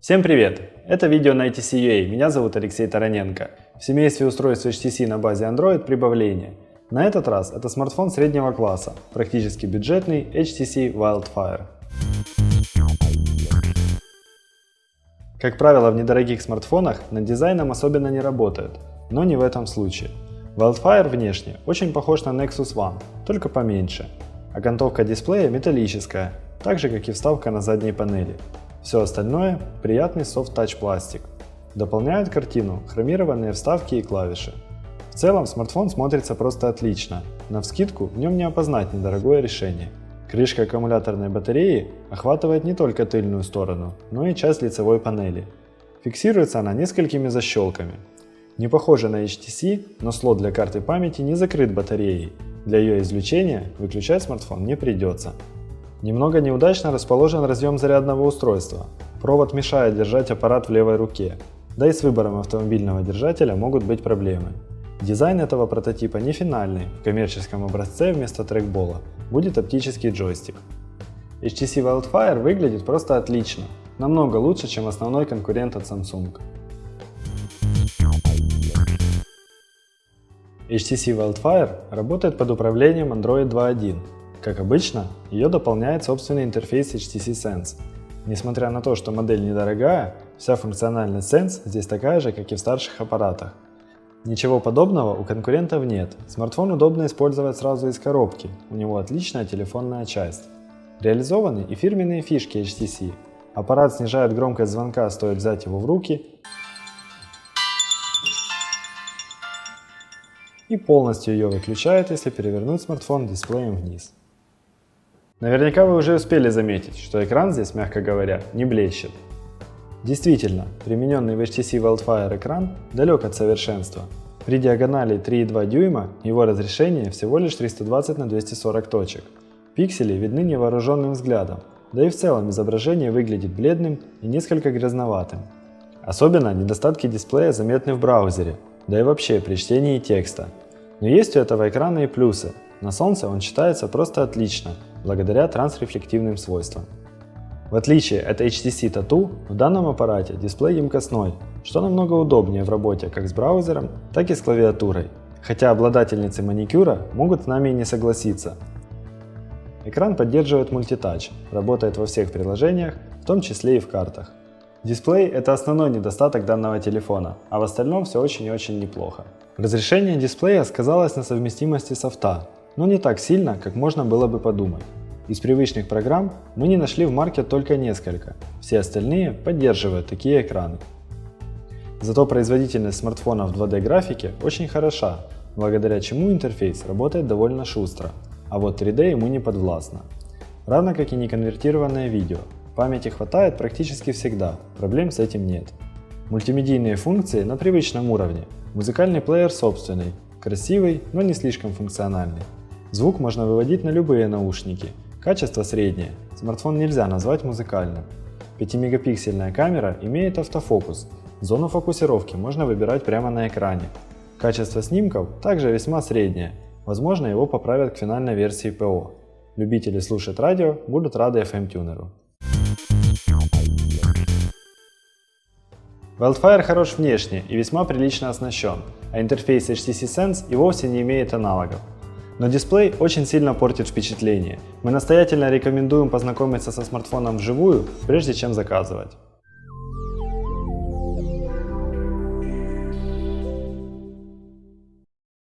Всем привет! Это видео на HTC-UA, меня зовут Алексей Тараненко. В семействе устройств HTC на базе Android прибавление. На этот раз это смартфон среднего класса, практически бюджетный HTC Wildfire. Как правило, в недорогих смартфонах над дизайном особенно не работают, но не в этом случае. Wildfire внешне очень похож на Nexus One, только поменьше. Окантовка дисплея металлическая, так же как и вставка на задней панели. Все остальное – приятный soft-touch пластик. Дополняют картину хромированные вставки и клавиши. В целом смартфон смотрится просто отлично, навскидку в нем не опознать недорогое решение. Крышка аккумуляторной батареи охватывает не только тыльную сторону, но и часть лицевой панели. Фиксируется она несколькими защелками. Не похоже на HTC, но слот для карты памяти не закрыт батареей. Для ее извлечения выключать смартфон не придется. Немного неудачно расположен разъем зарядного устройства. Провод мешает держать аппарат в левой руке. Да и с выбором автомобильного держателя могут быть проблемы. Дизайн этого прототипа не финальный. В коммерческом образце вместо трекбола будет оптический джойстик. HTC Wildfire выглядит просто отлично. Намного лучше, чем основной конкурент от Samsung. HTC Wildfire работает под управлением Android 2.1. Как обычно, ее дополняет собственный интерфейс HTC Sense. Несмотря на то, что модель недорогая, вся функциональность Sense здесь такая же, как и в старших аппаратах. Ничего подобного у конкурентов нет. Смартфон удобно использовать сразу из коробки, у него отличная телефонная часть. Реализованы и фирменные фишки HTC. Аппарат снижает громкость звонка, стоит взять его в руки, и полностью ее выключает, если перевернуть смартфон дисплеем вниз. Наверняка вы уже успели заметить, что экран здесь, мягко говоря, не блещет. Действительно, примененный в HTC Wildfire экран далек от совершенства. При диагонали 3,2 дюйма его разрешение всего лишь 320 на 240 точек. Пиксели видны невооруженным взглядом, да и в целом изображение выглядит бледным и несколько грязноватым. Особенно недостатки дисплея заметны в браузере, да и вообще при чтении текста. Но есть у этого экрана и плюсы. На солнце он читается просто отлично, благодаря трансрефлективным свойствам. В отличие от HTC Tattoo, в данном аппарате дисплей емкостной, что намного удобнее в работе как с браузером, так и с клавиатурой, хотя обладательницы маникюра могут с нами и не согласиться. Экран поддерживает мультитач, работает во всех приложениях, в том числе и в картах. Дисплей – это основной недостаток данного телефона, а в остальном все очень и очень неплохо. Разрешение дисплея сказалось на совместимости софта, но не так сильно, как можно было бы подумать. Из привычных программ мы не нашли в марке только несколько, все остальные поддерживают такие экраны. Зато производительность смартфона в 2D графике очень хороша, благодаря чему интерфейс работает довольно шустро, а вот 3D ему не подвластно. Равно как и неконвертированное видео. Памяти хватает практически всегда, проблем с этим нет. Мультимедийные функции на привычном уровне, музыкальный плеер собственный, красивый, но не слишком функциональный. Звук можно выводить на любые наушники, качество среднее, смартфон нельзя назвать музыкальным. 5-мегапиксельная камера имеет автофокус, зону фокусировки можно выбирать прямо на экране. Качество снимков также весьма среднее, возможно его поправят к финальной версии ПО. Любители слушать радио будут рады FM-тюнеру. Wildfire хорош внешне и весьма прилично оснащен, а интерфейс HTC Sense и вовсе не имеет аналогов. Но дисплей очень сильно портит впечатление. Мы настоятельно рекомендуем познакомиться со смартфоном вживую, прежде чем заказывать.